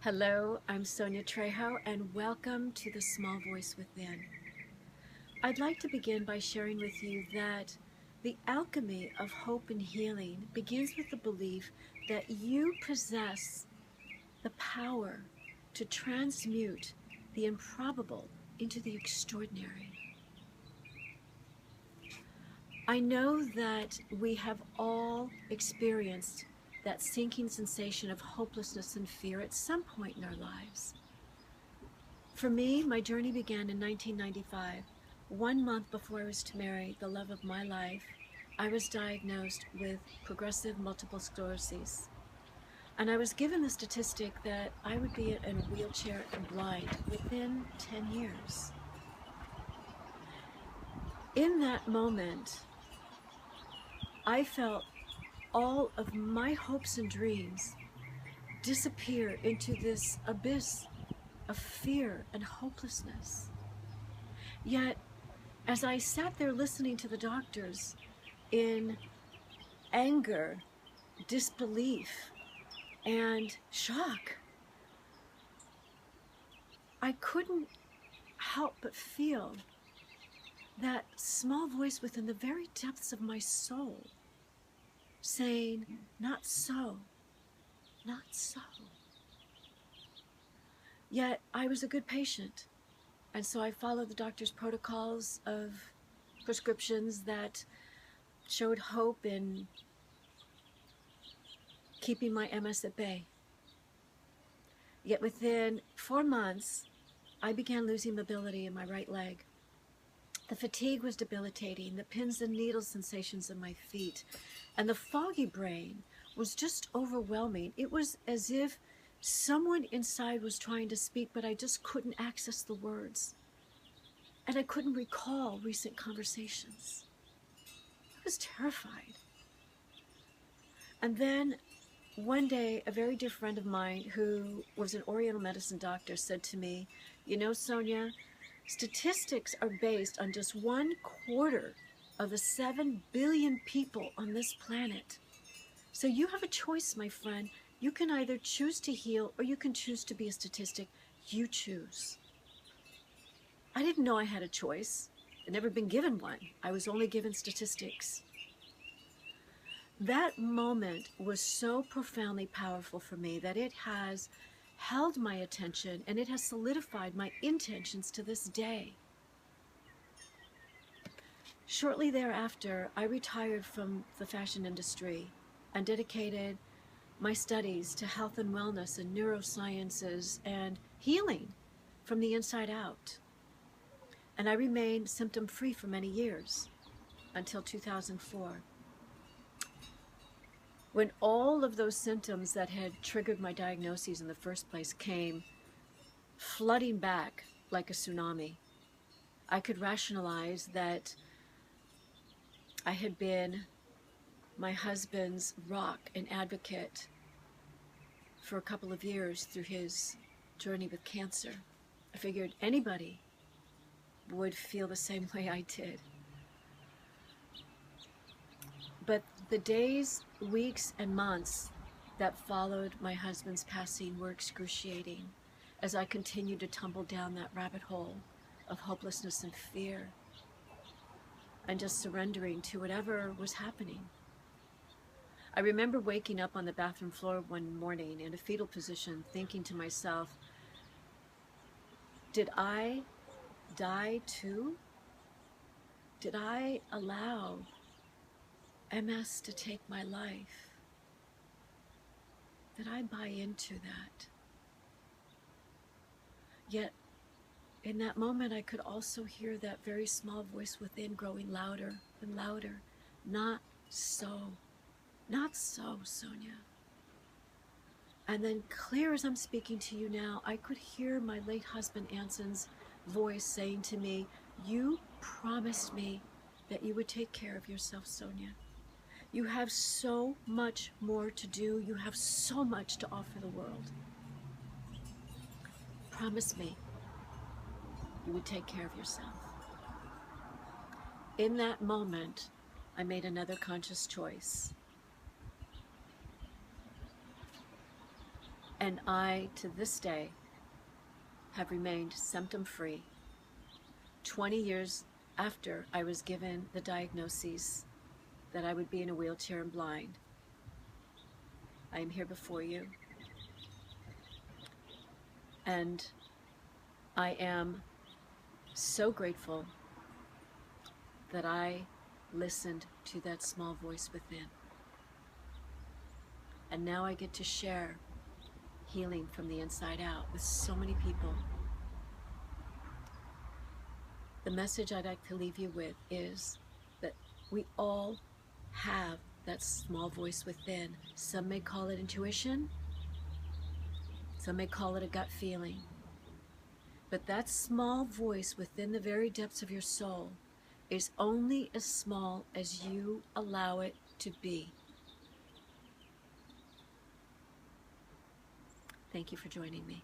Hello, I'm Sonia Trejo, and welcome to The Small Voice Within. I'd like to begin by sharing with you that the alchemy of hope and healing begins with the belief that you possess the power to transmute the improbable into the extraordinary. I know that we have all experienced that sinking sensation of hopelessness and fear at some point in our lives. For me, my journey began in 1995. 1 month before I was to marry the love of my life, I was diagnosed with progressive multiple sclerosis. And I was given the statistic that I would be in a wheelchair and blind within 10 years. In that moment, I felt all of my hopes and dreams disappear into this abyss of fear and hopelessness. Yet, as I sat there listening to the doctors in anger, disbelief, and shock, I couldn't help but feel that small voice within the very depths of my soul saying, "Not so, not so." Yet I was a good patient, and so I followed the doctor's protocols of prescriptions that showed hope in keeping my MS at bay. Yet within 4 months, I began losing mobility in my right leg. The fatigue was debilitating, the pins and needles sensations in my feet, and the foggy brain was just overwhelming. It was as if someone inside was trying to speak, but I just couldn't access the words. And I couldn't recall recent conversations. I was terrified. And then one day, a very dear friend of mine who was an Oriental medicine doctor said to me, "You know, Sonia, statistics are based on just 1/4 of the 7 billion people on this planet. So you have a choice, my friend. You can either choose to heal or you can choose to be a statistic. You choose." I didn't know I had a choice. I'd never been given one. I was only given statistics. That moment was so profoundly powerful for me that it has held my attention and it has solidified my intentions to this day. Shortly thereafter, I retired from the fashion industry and dedicated my studies to health and wellness and neurosciences and healing from the inside out. And I remained symptom-free for many years until 2004. When all of those symptoms that had triggered my diagnoses in the first place came flooding back like a tsunami, I could rationalize that I had been my husband's rock and advocate for a couple of years through his journey with cancer. I figured anybody would feel the same way I did. But the days, weeks, and months that followed my husband's passing were excruciating as I continued to tumble down that rabbit hole of hopelessness and fear and just surrendering to whatever was happening. I remember waking up on the bathroom floor one morning in a fetal position thinking to myself, did I die too? Did I allow MS to take my life? Did I buy into that? Yet, in that moment, I could also hear that very small voice within growing louder and louder. Not so. Not so, Sonia. And then, clear as I'm speaking to you now, I could hear my late husband Anson's voice saying to me, "You promised me that you would take care of yourself, Sonia. You have so much more to do. You have so much to offer the world. Promise me you would take care of yourself." In that moment, I made another conscious choice. And I, to this day, have remained symptom-free 20 years after I was given the diagnosis that I would be in a wheelchair and blind. I am here before you, and I am so grateful that I listened to that small voice within. And now I get to share healing from the inside out with so many people. The message I'd like to leave you with is that we all have that small voice within. Some may call it intuition, some may call it a gut feeling. But that small voice within the very depths of your soul is only as small as you allow it to be. Thank you for joining me.